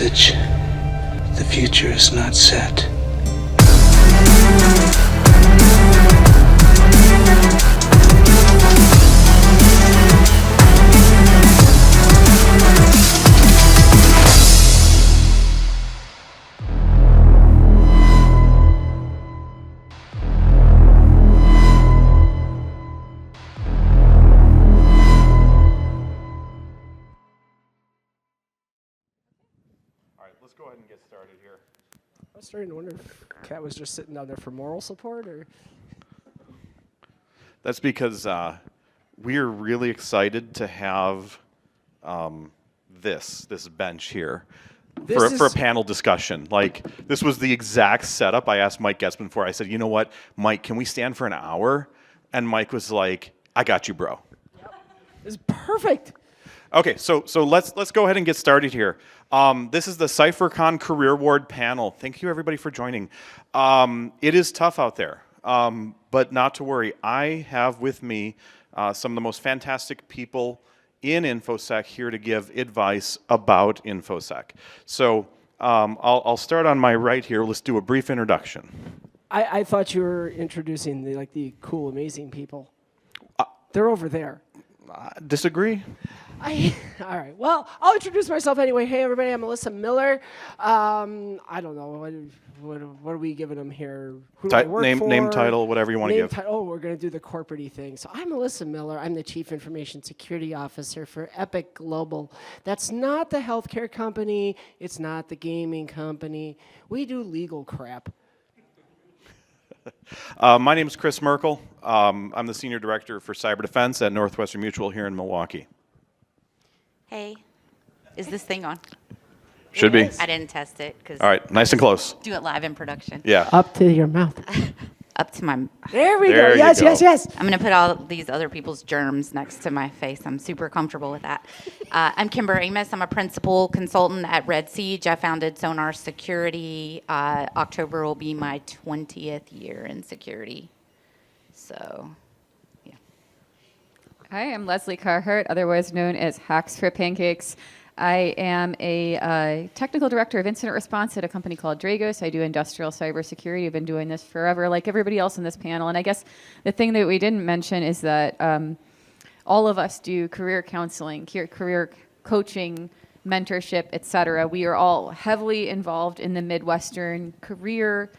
message. The future is not set. Let's go ahead and get started here. I was starting to wonder if Kat was just sitting down there for moral support, or... That's because we're really excited to have this bench here for a panel discussion. Like, this was the exact setup I asked Mike Goetzman for. I said, you know what, Mike, can we stand for an hour? And Mike was like, I got you, bro. Yep. It's perfect. Okay, so let's go ahead and get started here. This is the CypherCon Career Award panel. Thank you, everybody, for joining. It is tough out there, but not to worry. I have with me some of the most fantastic people in InfoSec here to give advice about InfoSec. So I'll start on my right here. Let's do a brief introduction. I thought you were introducing the cool, amazing people. They're over there. Disagree? All right. Well, I'll introduce myself anyway. Hey, everybody. I'm Melissa Miller. I don't know. What are we giving them here? Who do I work for? Name, title, whatever you want to give. Oh, we're going to do the corporate-y thing. So I'm Melissa Miller. I'm the Chief Information Security Officer for Epic Global. That's not the healthcare company. It's not the gaming company. We do legal crap. My name is Chris Merkel. I'm the Senior Director for Cyber Defense at Northwestern Mutual here in Milwaukee. Hey, is this thing on? Should be. I didn't test it because. All right, nice and close. Do it live in production. Yeah. Up to your mouth. Up to my. There we There go. you Yes, go. yes, yes. I'm gonna put all these other people's germs next to my face. I'm super comfortable with that. I'm Kimber Amos. I'm a principal consultant at Red Siege. I founded Sonar Security. October will be my 20th year in security. So. Hi, I'm Leslie Carhart, otherwise known as Hacks for Pancakes. I am a technical director of incident response at a company called Dragos. I do industrial cybersecurity. I've been doing this forever, like everybody else in this panel. And I guess the thing that we didn't mention is that all of us do career counseling, career coaching, mentorship, et cetera. We are all heavily involved in the Midwestern career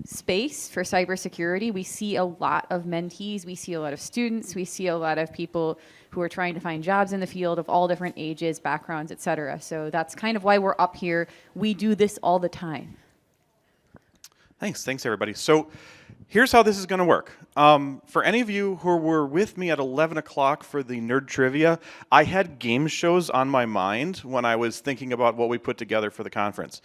space for cybersecurity. We see a lot of mentees, we see a lot of students, we see a lot of people who are trying to find jobs in the field of all different ages, backgrounds, et cetera. So that's kind of why we're up here. We do this all the time. Thanks everybody. So here's how this is going to work. For any of you who were with me at 11 o'clock for the Nerd Trivia, I had game shows on my mind when I was thinking about what we put together for the conference.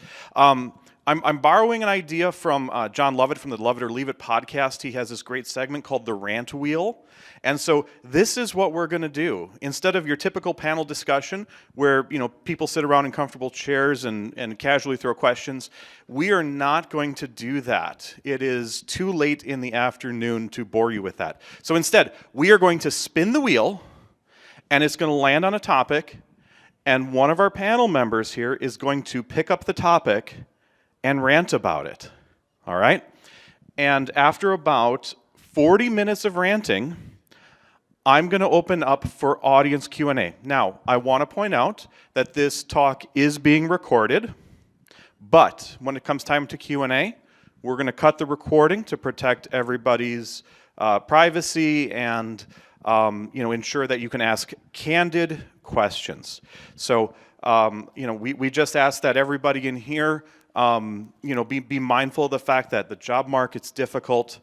I'm borrowing an idea from John Lovett from the Love It or Leave It podcast. He has this great segment called the Rant Wheel. And so this is what we're going to do. Instead of your typical panel discussion where people sit around in comfortable chairs and casually throw questions, we are not going to do that. It is too late in the afternoon to bore you with that. So instead, we are going to spin the wheel, and it's going to land on a topic, and one of our panel members here is going to pick up the topic and rant about it, all right? And after about 40 minutes of ranting, I'm going to open up for audience Q&A. Now, I want to point out that this talk is being recorded, but when it comes time to Q&A, we're going to cut the recording to protect everybody's privacy and ensure that you can ask candid questions. So, we just ask that everybody in here be mindful of the fact that the job market's difficult.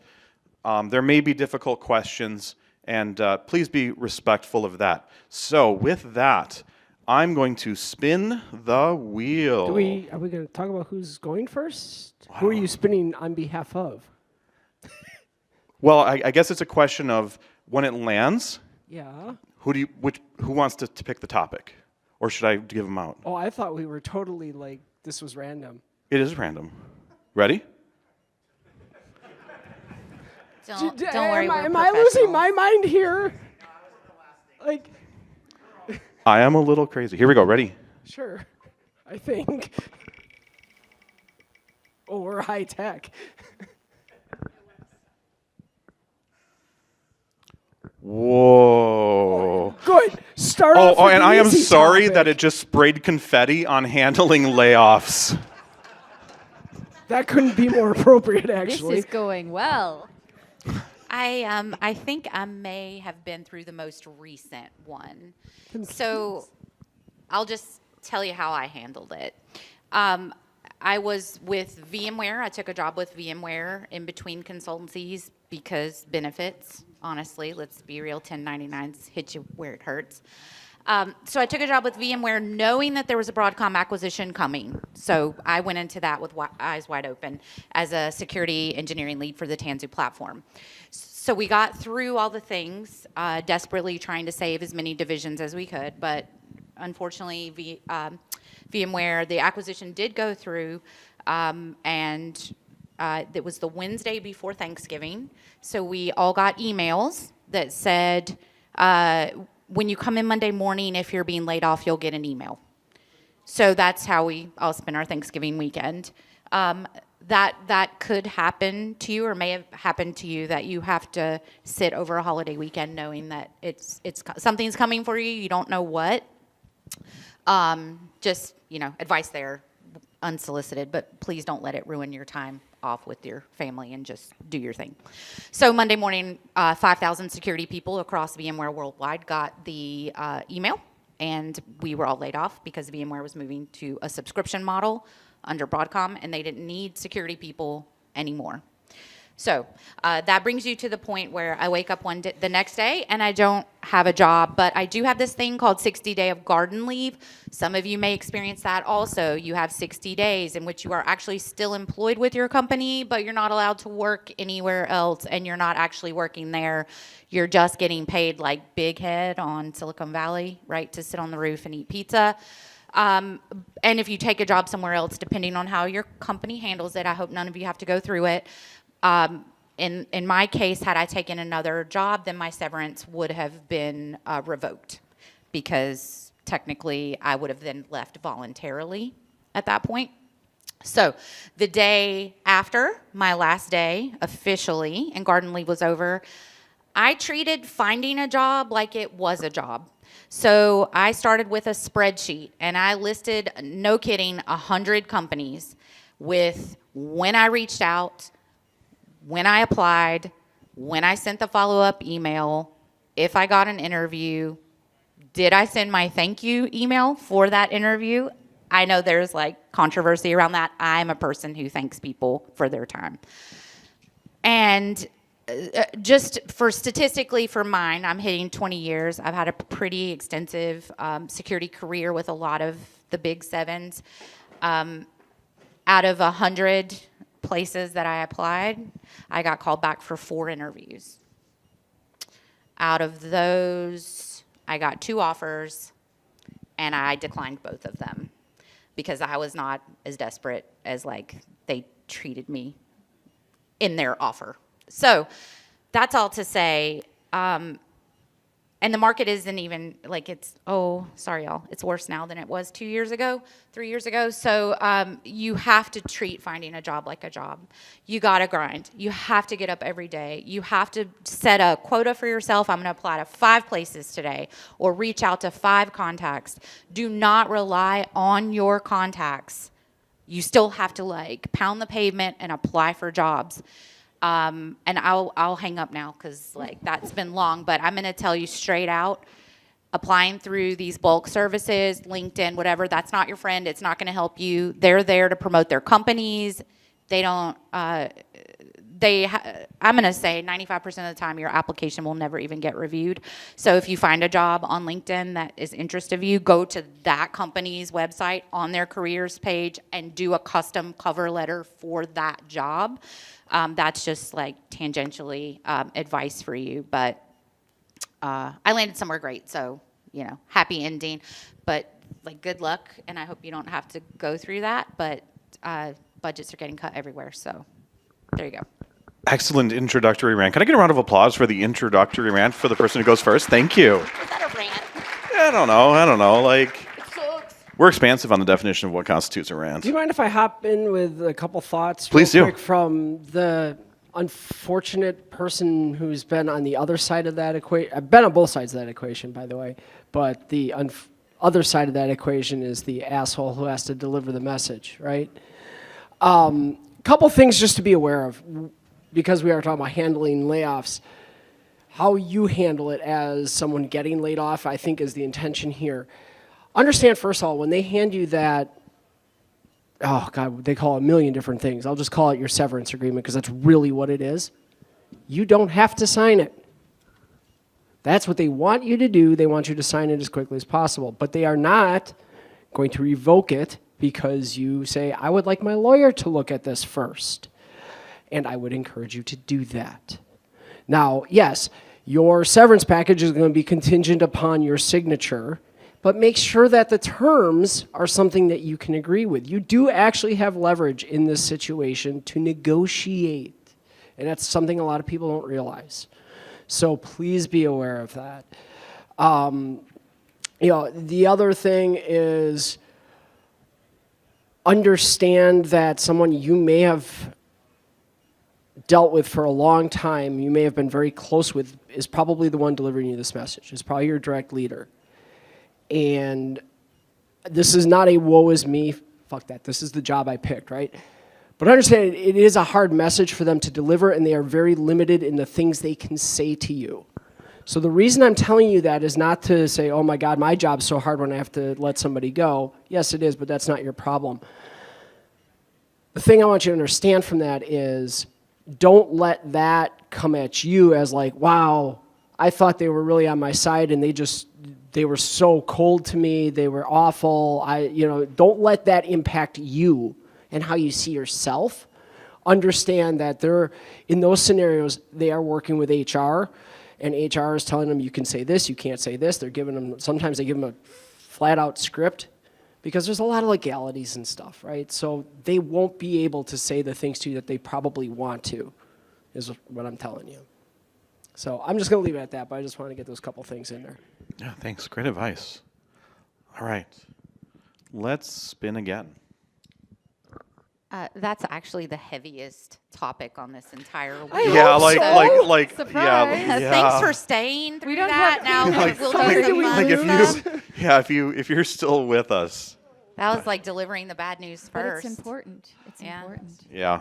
There may be difficult questions, and please be respectful of that. So with that, I'm going to spin the wheel. Are we going to talk about who's going first? Wow. Who are you spinning on behalf of? Well, I guess it's a question of when it lands. Yeah. Who wants to pick the topic, or should I give them out? Oh, I thought we were totally this was random. It is random. Ready? Don't worry, am I losing my mind here? I am a little crazy. Here we go. Ready? Sure. I think. Oh, we're high tech. Whoa. Good. Start off Oh, with and an I am easy sorry topic. that it just sprayed confetti on handling layoffs. That couldn't be more appropriate, This actually. is going well. I think I may have been through the most recent one. So I'll just tell you how I handled it. I was with VMware. I took a job with VMware in between consultancies because benefits, honestly, let's be real, 1099s hit you where it hurts. So I took a job with VMware knowing that there was a Broadcom acquisition coming. So I went into that with eyes wide open as a security engineering lead for the Tanzu platform. So we got through all the things, desperately trying to save as many divisions as we could, but unfortunately, VMware, the acquisition did go through, and it was the Wednesday before Thanksgiving. So we all got emails that said, when you come in Monday morning, if you're being laid off, you'll get an email. So that's how we all spent our Thanksgiving weekend. That could happen to you, or may have happened to you, that you have to sit over a holiday weekend knowing that it's something's coming for you. You don't know what. Just, advice there, unsolicited, but please don't let it ruin your time off with your family and just do your thing. So Monday morning, 5,000 security people across VMware worldwide got the email, and we were all laid off because VMware was moving to a subscription model under Broadcom, and they didn't need security people anymore. So that brings you to the point where I wake up the next day and I don't have a job, but I do have this thing called 60-day of garden leave. Some of you may experience that also. You have 60 days in which you are actually still employed with your company, but you're not allowed to work anywhere else, and you're not actually working there. You're just getting paid like Big Head on Silicon Valley, right, to sit on the roof and eat pizza. And if you take a job somewhere else, depending on how your company handles it, I hope none of you have to go through it. In my case, had I taken another job, then my severance would have been revoked, because technically I would have then left voluntarily at that point. So the day after my last day officially and garden leave was over, I treated finding a job like it was a job. So I started with a spreadsheet, and I listed, no kidding, 100 companies with when I reached out, when I applied, when I sent the follow-up email, if I got an interview, did I send my thank you email for that interview? I know there's like controversy around that. I'm a person who thanks people for their time. And just statistically for mine, I'm hitting 20 years. I've had a pretty extensive security career with a lot of the big sevens. Out of 100 places that I applied, I got called back for 4 interviews. Out of those, I got 2 offers, and I declined both of them because I was not as desperate as like they treated me in their offer. So that's all to say, and the market isn't even like it's, oh, sorry, y'all, it's worse now than it was 2 years ago, 3 years ago. So you have to treat finding a job like a job. You got to grind. You have to get up every day. You have to set a quota for yourself. I'm going to apply to 5 places today, or reach out to 5 contacts. Do not rely on your contacts. You still have to like pound the pavement and apply for jobs. And I'll hang up now because like that's been long, but I'm going to tell you straight out, applying through these bulk services, LinkedIn, whatever, that's not your friend. It's not going to help you. They're there to promote their companies. They don't, I'm going to say 95% of the time your application will never even get reviewed. So if you find a job on LinkedIn that is interest of you, go to that company's website on their careers page and do a custom cover letter for that job. That's just like tangentially advice for you, but I landed somewhere great, so happy ending. But like good luck, and I hope you don't have to go through that. But budgets are getting cut everywhere, so there you go. Excellent introductory rant. Can I get a round of applause for the introductory rant for the person who goes first? Thank you. Is that a rant? I don't know. Like, It sucks. we're expansive on the definition of what constitutes a rant. Do you mind if I hop in with a couple thoughts? Please real do. quick from the unfortunate person who's been on the other side of that equation. I've been on both sides of that equation, by the way. But the other side of that equation is the asshole who has to deliver the message, right? Couple things just to be aware of, because we are talking about handling layoffs. How you handle it as someone getting laid off, I think, is the intention here. Understand, first of all, when they hand you that, oh God, they call it a million different things. I'll just call it your severance agreement because that's really what it is. You don't have to sign it. That's what they want you to do. They want you to sign it as quickly as possible. But they are not going to revoke it because you say, I would like my lawyer to look at this first. And I would encourage you to do that. Now, yes, your severance package is going to be contingent upon your signature, but make sure that the terms are something that you can agree with. You do actually have leverage in this situation to negotiate, and that's something a lot of people don't realize. So please be aware of that. The other thing is understand that someone you may have dealt with for a long time, you may have been very close with, is probably the one delivering you this message. It's probably your direct leader. And this is not a woe is me, fuck that, this is the job I picked, right? But understand, it is a hard message for them to deliver, and they are very limited in the things they can say to you. So the reason I'm telling you that is not to say, oh my God, my job's so hard when I have to let somebody go. Yes, it is, but that's not your problem. The thing I want you to understand from that is, don't let that come at you as like, wow, I thought they were really on my side and they were so cold to me, they were awful. Don't let that impact you and how you see yourself. Understand that in those scenarios, they are working with HR, and HR is telling them you can say this, you can't say this. Sometimes they give them a flat out script, because there's a lot of legalities and stuff, right? So they won't be able to say the things to you that they probably want to, is what I'm telling you. So I'm just going to leave it at that, but I just want to get those couple things in there. Yeah, thanks. Great advice. All right. Let's spin again. That's actually the heaviest topic on this entire week. Yeah, like Surprise. yeah. Thanks for staying through don't that. have- Now Like, we'll like, do some like fun stuff. if you're still with us. That was like delivering the bad news But first. it's important. It's Yeah. important. Yeah.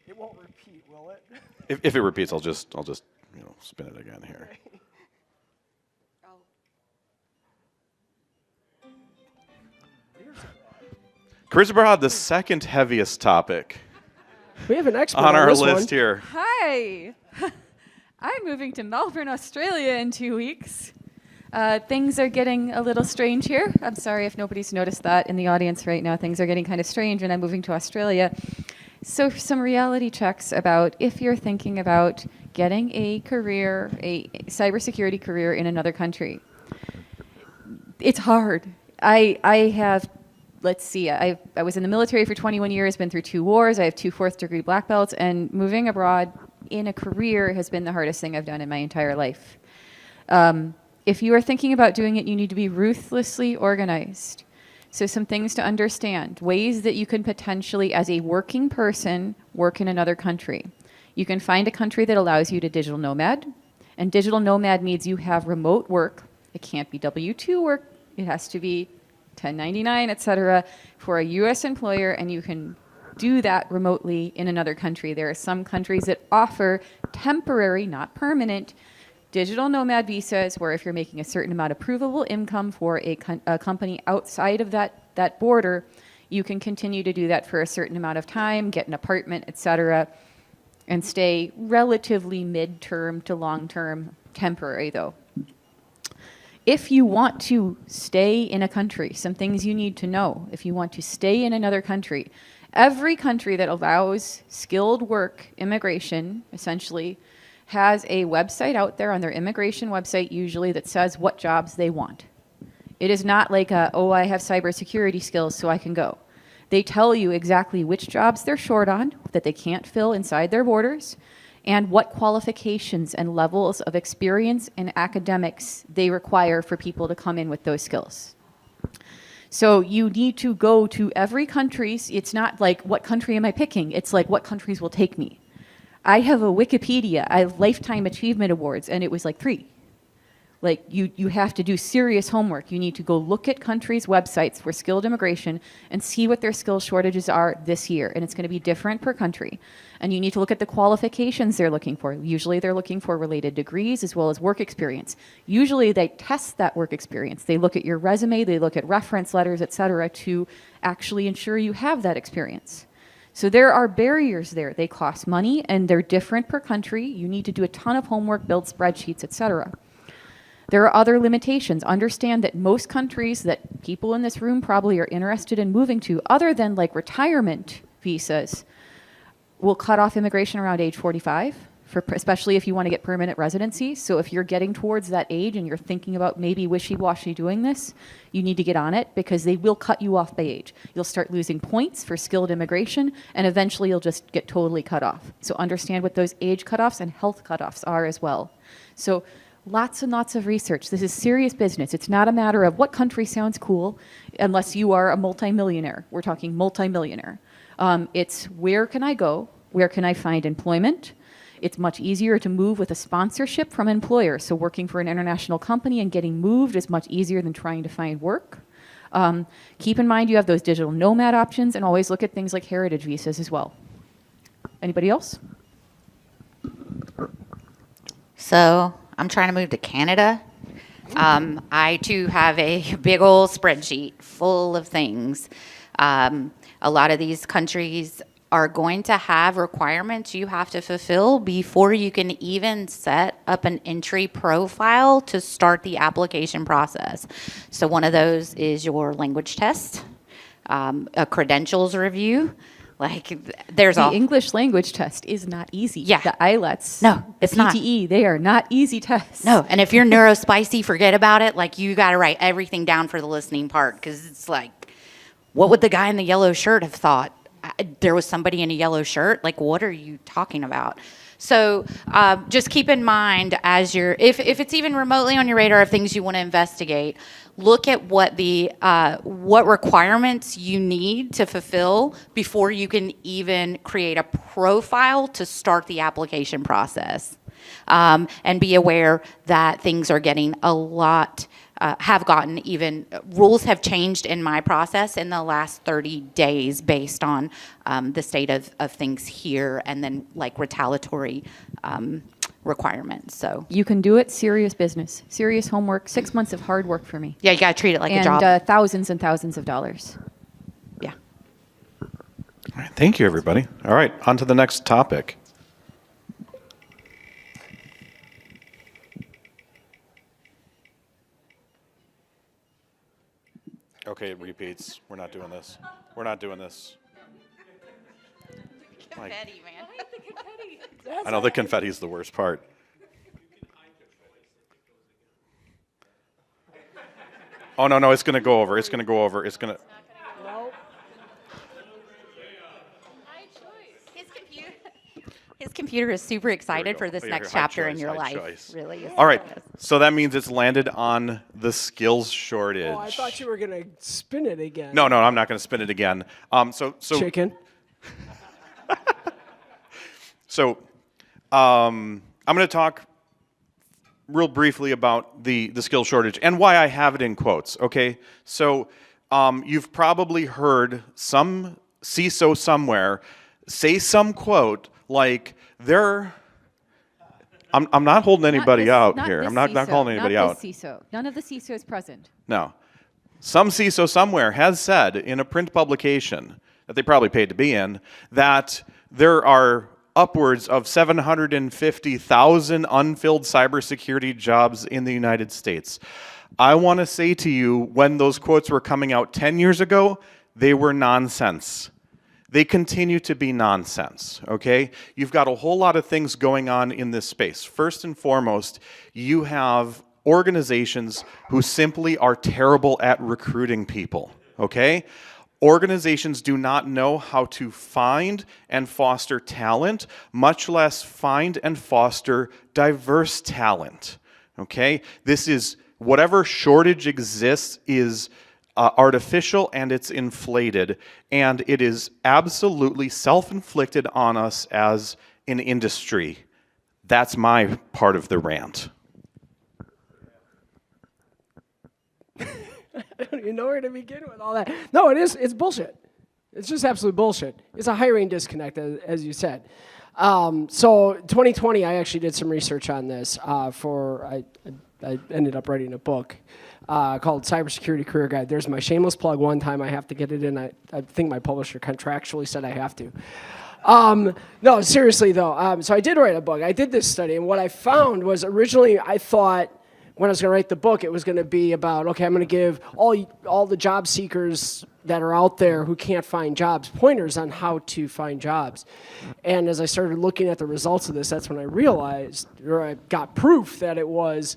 It won't repeat, will it? If it repeats, I'll just spin it again here. Carissa brought the second heaviest topic We have an expert on our this list one. here. Hi. I'm moving to Melbourne, Australia in 2 weeks. Things are getting a little strange here. I'm sorry if nobody's noticed that in the audience right now. Things are getting kind of strange and I'm moving to Australia. So some reality checks about if you're thinking about getting a career, a cybersecurity career in another country. It's hard. I have, let's see, I was in the military for 21 years, been through 2 wars. I have 2 fourth-degree black belts, and moving abroad in a career has been the hardest thing I've done in my entire life. If you are thinking about doing it, you need to be ruthlessly organized. So some things to understand, ways that you can potentially, as a working person, work in another country. You can find a country that allows you to digital nomad, and digital nomad means you have remote work. It can't be W-2 work. It has to be 1099, et cetera, for a U.S. employer, and you can do that remotely in another country. There are some countries that offer temporary, not permanent, digital nomad visas, where if you're making a certain amount of provable income for a company outside of that border, you can continue to do that for a certain amount of time, get an apartment, et cetera, and stay relatively mid-term to long-term, temporary though. If you want to stay in a country, some things you need to know. If you want to stay in another country, every country that allows skilled work, immigration, essentially, has a website out there on their immigration website usually that says what jobs they want. It is not like I have cybersecurity skills so I can go. They tell you exactly which jobs they're short on, that they can't fill inside their borders, and what qualifications and levels of experience in academics they require for people to come in with those skills. So you need to go to every country's. It's not like, what country am I picking? It's like, what countries will take me? I have a Wikipedia. I have Lifetime Achievement Awards, and it was like 3. Like, you have to do serious homework. You need to go look at countries' websites for skilled immigration and see what their skill shortages are this year. And it's going to be different per country. And you need to look at the qualifications they're looking for. Usually they're looking for related degrees as well as work experience. Usually they test that work experience. They look at your resume, they look at reference letters, et cetera, to actually ensure you have that experience. So there are barriers there. They cost money, and they're different per country. You need to do a ton of homework, build spreadsheets, et cetera. There are other limitations. Understand that most countries that people in this room probably are interested in moving to, other than like retirement visas, will cut off immigration around age 45, especially if you want to get permanent residency. So if you're getting towards that age and you're thinking about maybe wishy-washy doing this, you need to get on it, because they will cut you off by age. You'll start losing points for skilled immigration, and eventually you'll just get totally cut off. So understand what those age cutoffs and health cutoffs are as well. So lots and lots of research. This is serious business. It's not a matter of what country sounds cool, unless you are a multimillionaire. We're talking multimillionaire. It's where can I go? Where can I find employment? It's much easier to move with a sponsorship from an employer. So working for an international company and getting moved is much easier than trying to find work. Keep in mind you have those digital nomad options, and always look at things like heritage visas as well. Anybody else? So I'm trying to move to Canada. I too have a big old spreadsheet full of things. A lot of these countries are going to have requirements you have to fulfill before you can even set up an entry profile to start the application process. So one of those is your language test, a credentials review. Like, there's the English language test is not easy. Yeah. The IELTS, No, it's the not. PTE, they are not easy tests. No, and if you're neurospicy, forget about it. Like, you got to write everything down for the listening part, because it's like, what would the guy in the yellow shirt have thought? There was somebody in a yellow shirt? Like, what are you talking about? So just keep in mind, as you're, if it's even remotely on your radar of things you want to investigate, look at what what requirements you need to fulfill before you can even create a profile to start the application process. And be aware that things are getting a lot, rules have changed in my process in the last 30 days based on the state of things here, and then like retaliatory requirements. So You can do it. Serious business, serious homework, 6 months of hard work for me. yeah, you got to treat it like a And job. thousands and thousands of dollars. Yeah. All right, thank you, everybody. All right, on to the next topic. Okay, it repeats. We're not doing this. We're not doing this. Confetti, man. I know the confetti is the worst part. Oh, no, it's going to go over. It's going to go over. It's going to... His computer is super excited for this Oh, yeah, next high chapter in choice, your high life. choice. Really. All right, so that means it's landed on the skills shortage. Oh, I thought you were going to spin it again. No, I'm not going to spin it again. So Chicken. So, I'm going to talk real briefly about the skill shortage and why I have it in quotes, okay? So, you've probably heard some CISO somewhere say some quote like, I'm not holding anybody out here. I'm not calling anybody out. CISO. None of the CISOs present. No. Some CISO somewhere has said in a print publication that they probably paid to be in that there are upwards of 750,000 unfilled cybersecurity jobs in the United States. I want to say to you, when those quotes were coming out 10 years ago, they were nonsense. They continue to be nonsense, okay? You've got a whole lot of things going on in this space. First and foremost, you have organizations who simply are terrible at recruiting people, okay? Organizations do not know how to find and foster talent, much less find and foster diverse talent. Okay? This is, whatever shortage exists is artificial and it's inflated, and it is absolutely self-inflicted on us as an industry. That's my part of the rant. I don't even know where to begin with all that. No, it's bullshit. It's just absolute bullshit. It's a hiring disconnect, as you said. So 2020, I actually did some research on this I ended up writing a book called Cybersecurity Career Guide. There's my shameless plug. One time I have to get it in. I think my publisher contractually said I have to. No, seriously though. So I did write a book. I did this study, and what I found was originally I thought when I was going to write the book, it was going to be about, okay, I'm going to give all the job seekers that are out there who can't find jobs pointers on how to find jobs. And as I started looking at the results of this, that's when I realized, or I got proof that it was,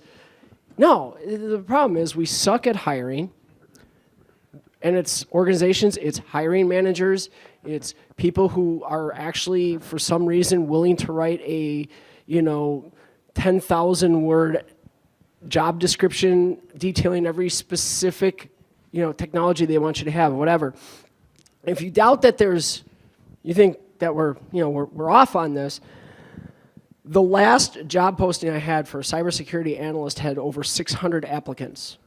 no, the problem is we suck at hiring. And it's organizations, it's hiring managers, it's people who are actually, for some reason, willing to write a, 10,000 word job description detailing every specific, technology they want you to have, whatever. If you doubt that you think that we're off on this, the last job posting I had for a cybersecurity analyst had over 600 applicants.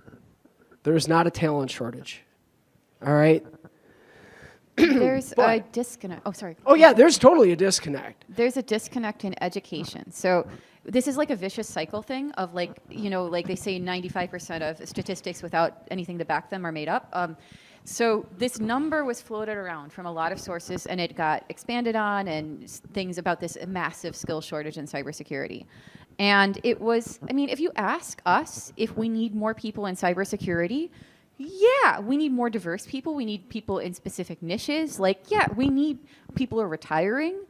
There's not a talent shortage. All right? There's a disconnect. Oh, sorry. Oh, yeah, there's totally a disconnect. There's a disconnect in education. So this is like a vicious cycle thing of like they say 95% of statistics without anything to back them are made up. So this number was floated around from a lot of sources, and it got expanded on, and things about this massive skill shortage in cybersecurity. And it was, if you ask us if we need more people in cybersecurity, yeah, we need more diverse people. We need people in specific niches. We need people who are retiring.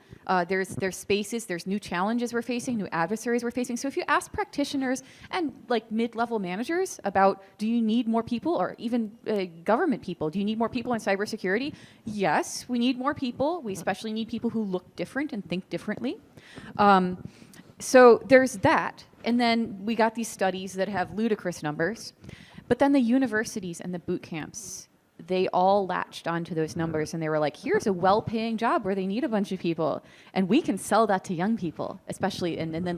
There's spaces, there's new challenges we're facing, new adversaries we're facing. So if you ask practitioners and mid-level managers about, do you need more people, or even government people, do you need more people in cybersecurity? Yes, we need more people. We especially need people who look different and think differently. So there's that. And then we got these studies that have ludicrous numbers. But then the universities and the boot camps, they all latched onto those numbers, and they were like, here's a well-paying job where they need a bunch of people, and we can sell that to young people, especially, and then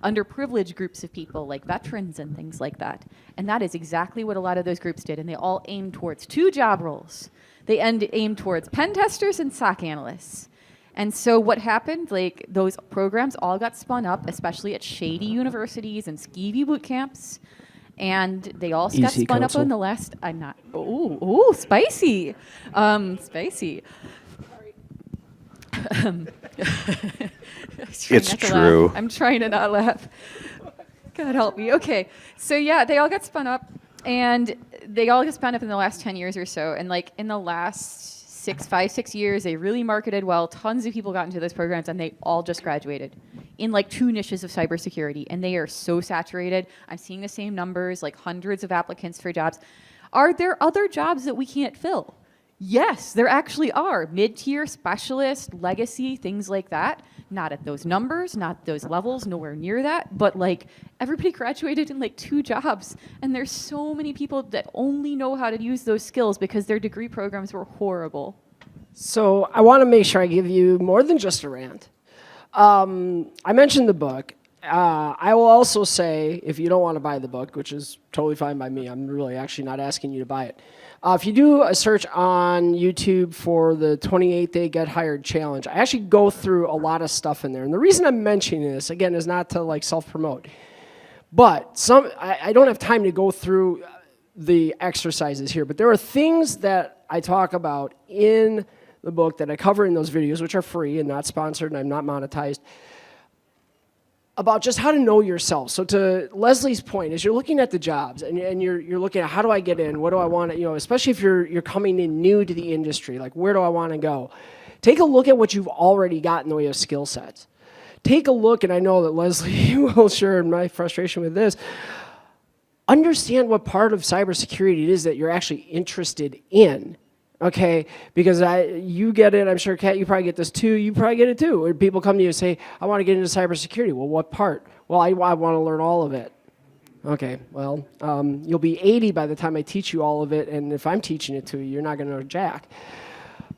underprivileged groups of people, like veterans and things like that. And that is exactly what a lot of those groups did, and they all aimed towards 2 job roles. They aimed towards pen testers and SOC analysts. And so what happened, those programs all got spun up, especially at shady universities and skeevy boot camps. And they all got spun up in the last, spicy. Spicy. It's true. I'm trying to not laugh. God help me. Okay. So yeah, they all got spun up, and they all got spun up in the last 10 years or so. And in the last 6 years, they really marketed well. Tons of people got into those programs, and they all just graduated in 2 niches of cybersecurity, and they are so saturated. I'm seeing the same numbers, hundreds of applicants for jobs. Are there other jobs that we can't fill? Yes, there actually are. Mid-tier, specialist, legacy, things like that. Not at those numbers, not those levels, nowhere near that. But everybody graduated in 2 jobs, and there's so many people that only know how to use those skills because their degree programs were horrible. So I want to make sure I give you more than just a rant. I mentioned the book. I will also say, if you don't want to buy the book, which is totally fine by me, I'm really actually not asking you to buy it. If you do a search on YouTube for the 28-day Get Hired Challenge, I actually go through a lot of stuff in there. And the reason I'm mentioning this, again, is not to self-promote. But I don't have time to go through the exercises here, but there are things that I talk about in the book that I cover in those videos, which are free and not sponsored, and I'm not monetized, about just how to know yourself. So to Leslie's point, as you're looking at the jobs and you're looking at how do I get in, what do I want to, especially if you're coming in new to the industry, where do I want to go? Take a look at what you've already got in the way of skill sets. Take a look, and I know that Leslie will share my frustration with this, understand what part of cybersecurity it is that you're actually interested in. Okay, because you get it, I'm sure, Kat, you probably get this too. You probably get it too. Where people come to you and say, I want to get into cybersecurity. Well, what part? Well, I want to learn all of it. Okay, well, you'll be 80 by the time I teach you all of it, and if I'm teaching it to you, you're not going to know jack.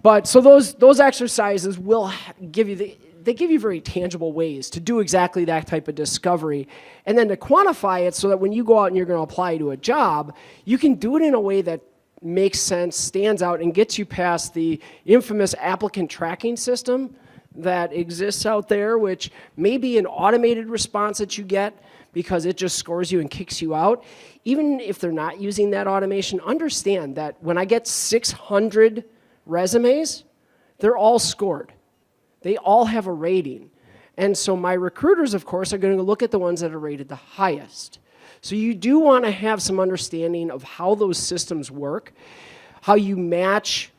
But so those exercises will give you they give you very tangible ways to do exactly that type of discovery, and then to quantify it so that when you go out and you're going to apply to a job, you can do it in a way that makes sense, stands out, and gets you past the infamous applicant tracking system that exists out there, which may be an automated response that you get because it just scores you and kicks you out. Even if they're not using that automation, understand that when I get 600 resumes, they're all scored. They all have a rating. And so my recruiters, of course, are going to look at the ones that are rated the highest. So you do want to have some understanding of how those systems work, how you match,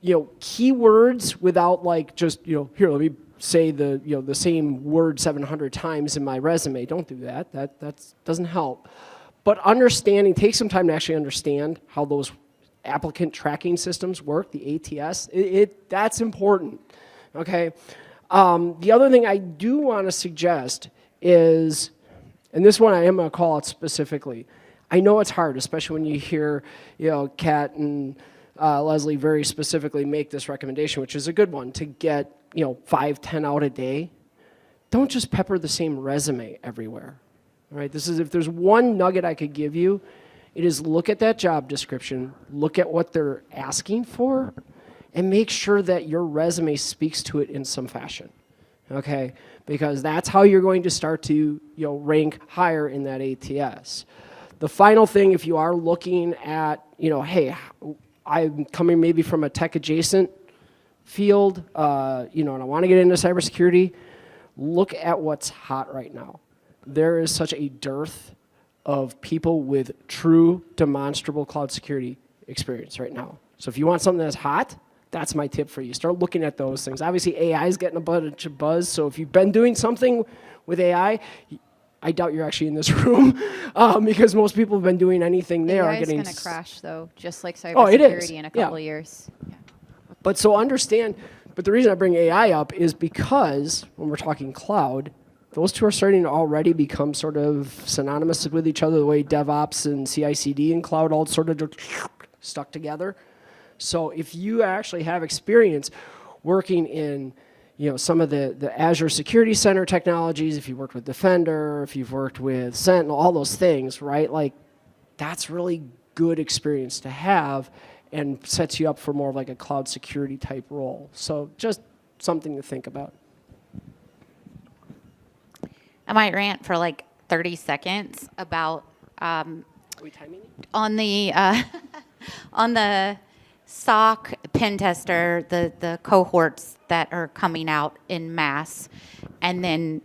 keywords without like just, here, let me say the same word 700 times in my resume. Don't do that. That doesn't help. But understanding, take some time to actually understand how those applicant tracking systems work, the ATS. That's important. Okay. The other thing I do want to suggest is, and this one I am going to call out specifically. I know it's hard, especially when you hear, Kat and Leslie very specifically make this recommendation, which is a good one, to get 5, 10 out a day. Don't just pepper the same resume everywhere. All right. This is, if there's one nugget I could give you, it is look at that job description, look at what they're asking for, and make sure that your resume speaks to it in some fashion, okay? Because that's how you're going to start to rank higher in that ATS. The final thing, if you are looking at, hey, I'm coming maybe from a tech adjacent field, and I want to get into cybersecurity, look at what's hot right now. There is such a dearth of people with true demonstrable cloud security experience right now. So if you want something that's hot, that's my tip for you. Start looking at those things. Obviously, AI is getting a bunch of buzz, so if you've been doing something with AI, I doubt you're actually in this room because most people have been doing anything there. AI is going to crash, though, just like it is. cybersecurity in a couple of years. Yeah. But so understand, but the reason I bring AI up is because when we're talking cloud, those two are starting to already become sort of synonymous with each other, the way DevOps and CI/CD and cloud all sort of just stuck together. So if you actually have experience working in some of the Azure Security Center technologies, if you worked with Defender, if you've worked with Sentinel, all those things, right? Like that's really good experience to have and sets you up for more of like a cloud security type role. So just something to think about. I might rant for like 30 seconds about Are we timing it? on the on the SOC pen tester, the cohorts that are coming out in mass, and then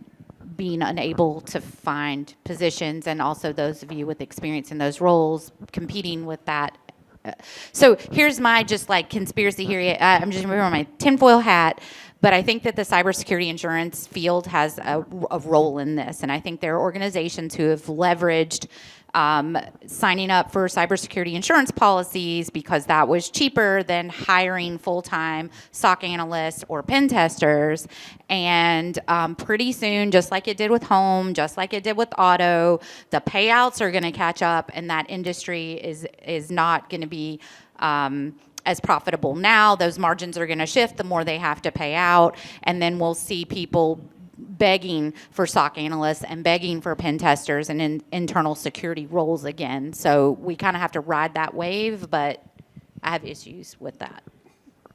being unable to find positions, and also those of you with experience in those roles competing with that. So here's my just like conspiracy theory. I'm just wearing my tinfoil hat, but I think that the cybersecurity insurance field has a role in this, and I think there are organizations who have leveraged signing up for cybersecurity insurance policies because that was cheaper than hiring full-time SOC analysts or pen testers. And pretty soon, just like it did with home, just like it did with auto, the payouts are going to catch up, and that industry is not going to be as profitable now. Those margins are going to shift the more they have to pay out, and then we'll see people begging for SOC analysts and begging for pen testers and internal security roles again. So we kind of have to ride that wave, but I have issues with that.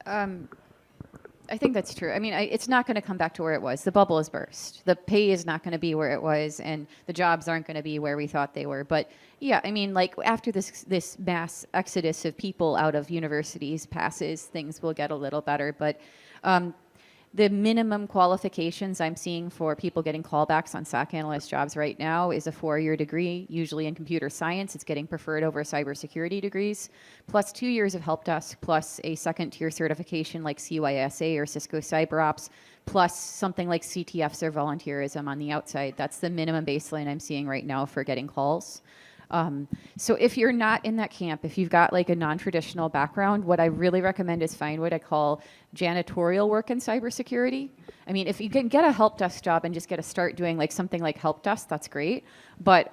I think that's true. I mean, it's not going to come back to where it was. The bubble has burst. The pay is not going to be where it was, and the jobs aren't going to be where we thought they were. But yeah, I mean, like after this mass exodus of people out of universities passes, things will get a little better. But the minimum qualifications I'm seeing for people getting callbacks on SOC analyst jobs right now is a 4-year degree, usually in computer science. It's getting preferred over cybersecurity degrees, plus 2 years of help desk, plus a second-tier certification like CYSA or Cisco CyberOps, plus something like CTFs or volunteerism on the outside. That's the minimum baseline I'm seeing right now for getting calls. So if you're not in that camp, if you've got like a non-traditional background, what I really recommend is find what I call janitorial work in cybersecurity. I mean, if you can get a help desk job and just get to start doing like something like help desk, that's great. But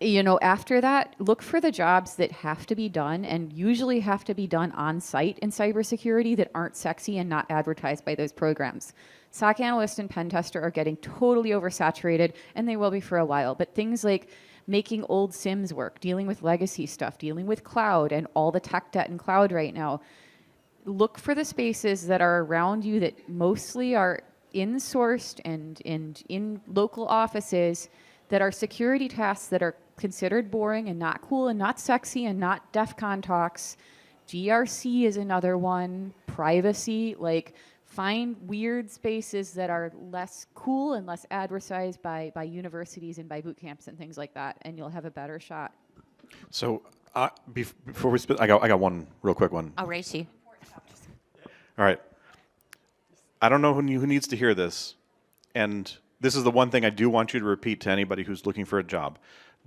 you know, after that, look for the jobs that have to be done and usually have to be done on site in cybersecurity that aren't sexy and not advertised by those programs. SOC analyst and pen tester are getting totally oversaturated, and they will be for a while. But things like making old SIMs work, dealing with legacy stuff, dealing with cloud and all the tech debt in cloud right now, look for the spaces that are around you that mostly are insourced and in local offices that are security tasks that are considered boring and not cool and not sexy and not DEF CON talks. GRC is another one. Privacy, like find weird spaces that are less cool and less advertised by universities and by boot camps and things like that, and you'll have a better shot. So before we spit, I got one real quick one. I'll race you. All right. I don't know who needs to hear this, and this is the one thing I do want you to repeat to anybody who's looking for a job.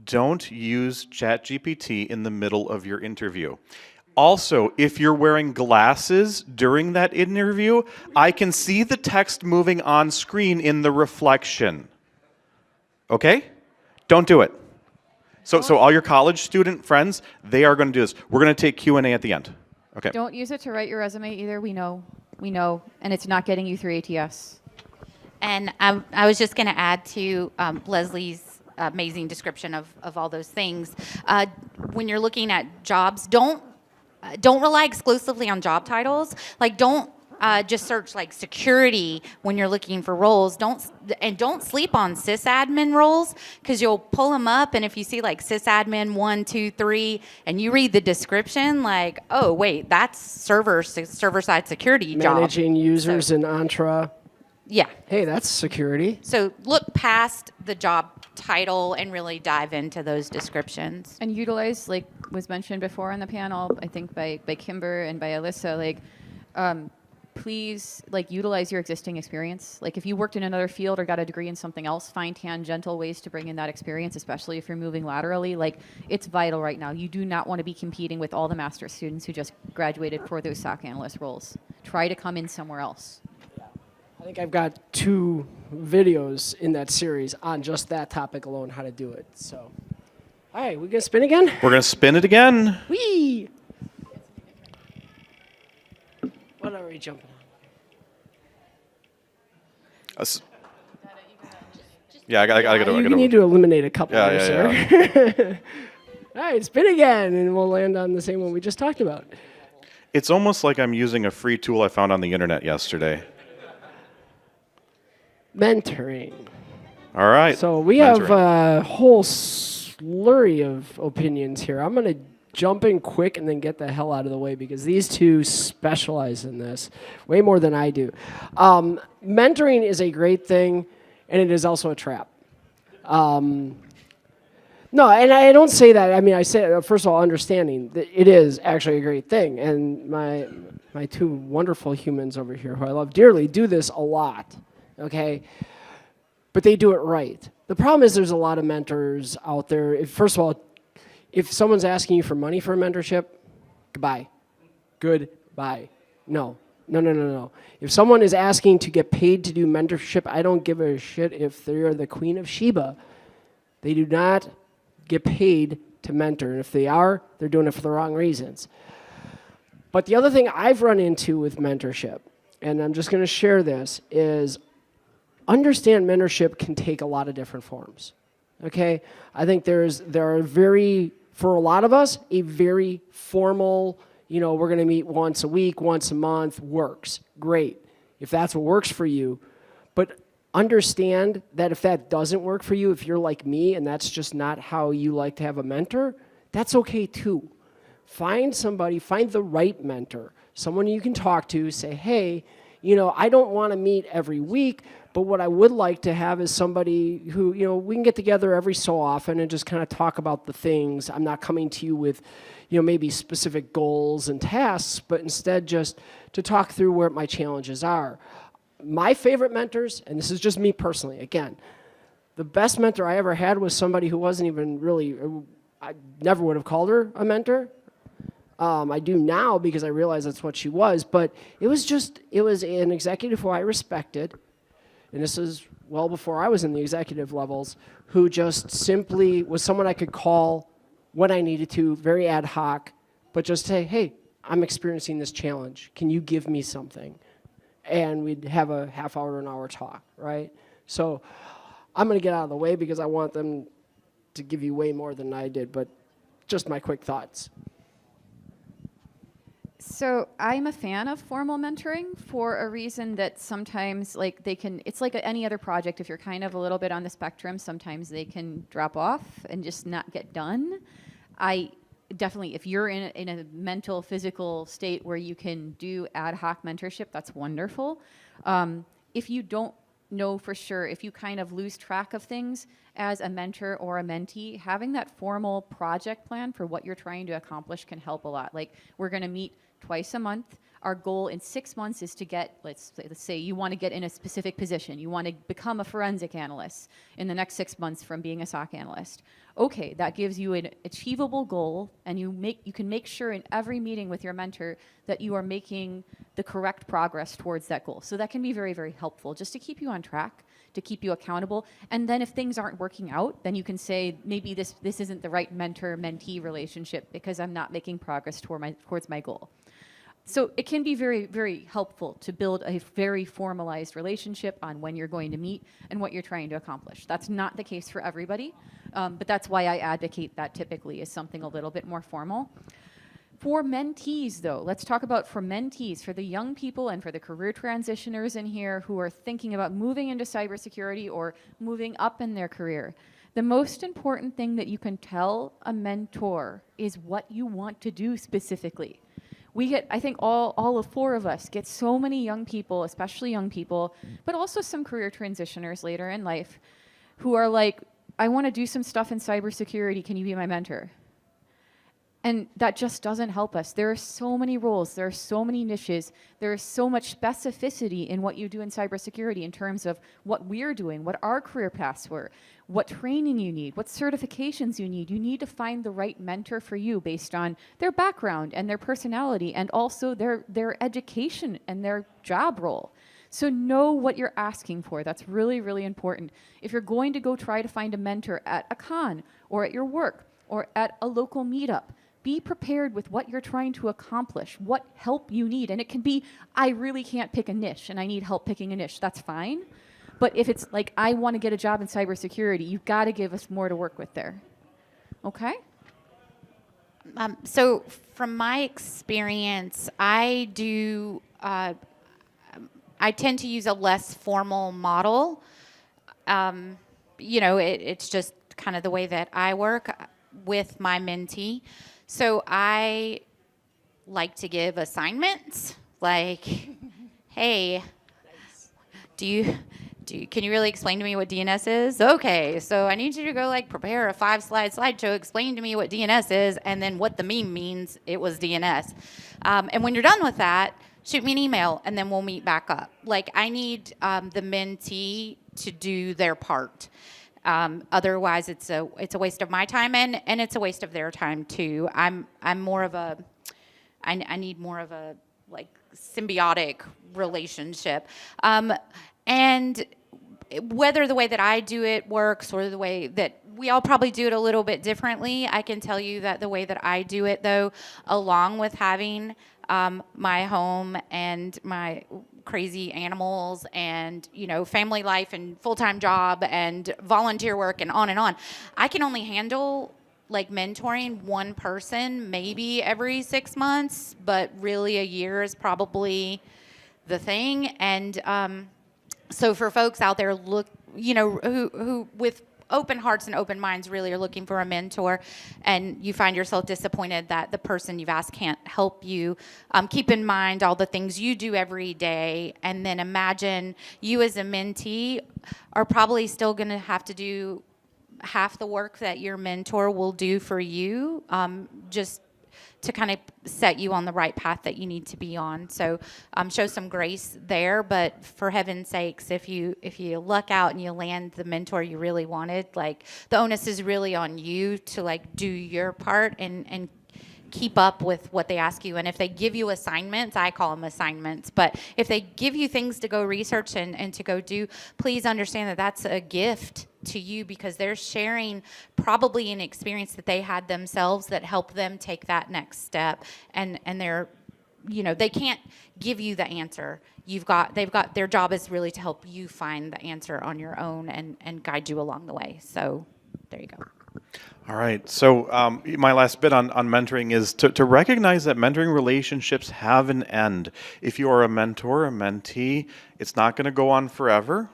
Don't use ChatGPT in the middle of your interview. Also, if you're wearing glasses during that interview, I can see the text moving on screen in the reflection. Okay? Don't do it. So all your college student friends, they are going to do this. We're going to take Q&A at the end. Okay. Don't use it to write your resume either. We know, and it's not getting you through ATS. And I was just going to add to Leslie's amazing description of all those things. When you're looking at jobs, don't rely exclusively on job titles. Like, don't just search like security when you're looking for roles. Don't sleep on sysadmin roles, because you'll pull them up, and if you see like sysadmin 1, 2, 3, and you read the description, like, oh wait, that's server side security job. Managing users in Entra. Yeah. Hey, that's security. So look past the job title and really dive into those descriptions. And utilize, like was mentioned before on the panel, I think by Kimber and by Alyssa, like please like utilize your existing experience. Like if you worked in another field or got a degree in something else, find tangential ways to bring in that experience, especially if you're moving laterally. Like it's vital right now. You do not want to be competing with all the master's students who just graduated for those SOC analyst roles. Try to come in somewhere else. I think I've got 2 videos in that series on just that topic alone, how to do it. So, all right, we gonna spin again? We're going to spin it again. Whee! What are we jumping on? Yeah, I gotta. You need to eliminate a couple Yeah, there, yeah, sir. All right, spin again, and we'll land on the same one we just talked about. It's almost like I'm using a free tool I found on the internet yesterday. Mentoring. All right. So we have a whole slurry of opinions here. I'm going to jump in quick and then get the hell out of the way, because these two specialize in this way more than I do. Mentoring is a great thing, and it is also a trap. No, and I don't say that. I mean, I say, first of all, understanding that it is actually a great thing. And my 2 wonderful humans over here, who I love dearly, do this a lot. Okay, but they do it right. The problem is there's a lot of mentors out there. First of all, if someone's asking you for money for a mentorship, goodbye. Goodbye. No. If someone is asking to get paid to do mentorship, I don't give a shit if they're the Queen of Sheba. They do not get paid to mentor. And if they are, they're doing it for the wrong reasons. But the other thing I've run into with mentorship, and I'm just going to share this, is understand mentorship can take a lot of different forms. Okay? I think there are for a lot of us, a very formal, we're going to meet once a week, once a month, works. Great. If that's what works for you. But understand that if that doesn't work for you, if you're like me and that's just not how you like to have a mentor, that's okay too. Find the right mentor, someone you can talk to, say, hey, I don't want to meet every week, but what I would like to have is somebody who, we can get together every so often and just kind of talk about the things. I'm not coming to you with, maybe specific goals and tasks, but instead just to talk through where my challenges are. My favorite mentors, and this is just me personally, again, The best mentor I ever had was somebody who wasn't even really, I never would have called her a mentor. I do now because I realize that's what she was, but it was an executive who I respected, and this is well before I was in the executive levels, who just simply was someone I could call when I needed to, very ad hoc, but just say, hey, I'm experiencing this challenge. Can you give me something? And we'd have a half hour to an hour talk, right? So I'm going to get out of the way because I want them to give you way more than I did, but just my quick thoughts. So I'm a fan of formal mentoring for a reason that sometimes it's like any other project. If you're kind of a little bit on the spectrum, sometimes they can drop off and just not get done. I definitely, if you're in a mental, physical state where you can do ad hoc mentorship, that's wonderful. If you don't know for sure, if you kind of lose track of things as a mentor or a mentee, having that formal project plan for what you're trying to accomplish can help a lot. Like, we're going to meet twice a month. Our goal in 6 months is to get, let's say you want to get in a specific position. You want to become a forensic analyst in the next 6 months from being a SOC analyst. Okay, that gives you an achievable goal, and you can make sure in every meeting with your mentor that you are making the correct progress towards that goal. So that can be very, very helpful just to keep you on track, to keep you accountable. And then if things aren't working out, then you can say, maybe this isn't the right mentor-mentee relationship because I'm not making progress towards my goal. So it can be very, very helpful to build a very formalized relationship on when you're going to meet and what you're trying to accomplish. That's not the case for everybody, but that's why I advocate that typically as something a little bit more formal. For mentees, though, let's talk about for mentees, for the young people and for the career transitioners in here who are thinking about moving into cybersecurity or moving up in their career. The most important thing that you can tell a mentor is what you want to do specifically. I think all of 4 of us get so many young people, especially young people, but also some career transitioners later in life, who are like, I want to do some stuff in cybersecurity, can you be my mentor? And that just doesn't help us. There are so many roles, there are so many niches, there is so much specificity in what you do in cybersecurity in terms of what we're doing, what our career paths were, what training you need, what certifications you need. You need to find the right mentor for you based on their background and their personality and also their education and their job role. So know what you're asking for. That's really, really important. If you're going to go try to find a mentor at a con or at your work or at a local meetup, be prepared with what you're trying to accomplish, what help you need. And it can be, I really can't pick a niche and I need help picking a niche. That's fine. But if it's like, I want to get a job in cybersecurity, you've got to give us more to work with there. Okay? So from my experience, I tend to use a less formal model. It's just kind of the way that I work with my mentee. So I like to give assignments, like, hey, can you really explain to me what DNS is? Okay, so I need you to go prepare a 5-slide slideshow, explain to me what DNS is, and then what the meme means, it was DNS. And when you're done with that, shoot me an email, and then we'll meet back up. I need the mentee to do their part. Otherwise, it's a waste of my time, and it's a waste of their time too. I'm more of a, I need more of a symbiotic relationship, and whether the way that I do it works or the way that we all probably do it a little bit differently, I can tell you that the way that I do it, though, along with having my home and my crazy animals and family life and full-time job and volunteer work and on, I can only handle mentoring one person maybe every 6 months, but really a year is probably the thing. And so for folks out there who with open hearts and open minds really are looking for a mentor, and you find yourself disappointed that the person you've asked can't help you, keep in mind all the things you do every day, and then imagine you as a mentee are probably still going to have to do half the work that your mentor will do for you, just kind of set you on the right path that you need to be on. So show some grace there, but for heaven's sakes, if you luck out and you land the mentor you really wanted, like the onus is really on you to like do your part and keep up with what they ask you. And if they give you assignments, I call them assignments, but if they give you things to go research and to go do, please understand that that's a gift to you, because they're sharing probably an experience that they had themselves that helped them take that next step. And they're, they can't give you the answer. They've got their job is really to help you find the answer on your own and guide you along the way. So there you go. All right. So my last bit on mentoring is to recognize that mentoring relationships have an end. If you are a mentor, a mentee, it's not going to go on forever.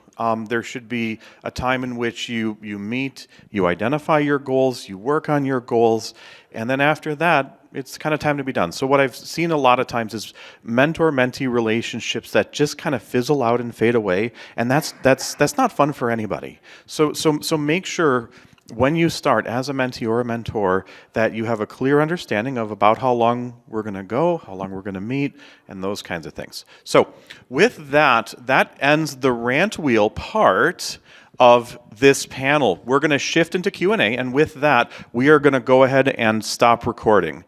There should be a time in which you meet, you identify your goals, you work on your goals, and then after that, it's kind of time to be done. So what I've seen a lot of times is mentor-mentee relationships that just kind of fizzle out and fade away, and that's not fun for anybody. So make sure when you start as a mentee or a mentor that you have a clear understanding of about how long we're going to go, how long we're going to meet, and those kinds of things. So with that ends the rant wheel part of this panel. We're going to shift into Q&A, and with that, we are going to go ahead and stop recording.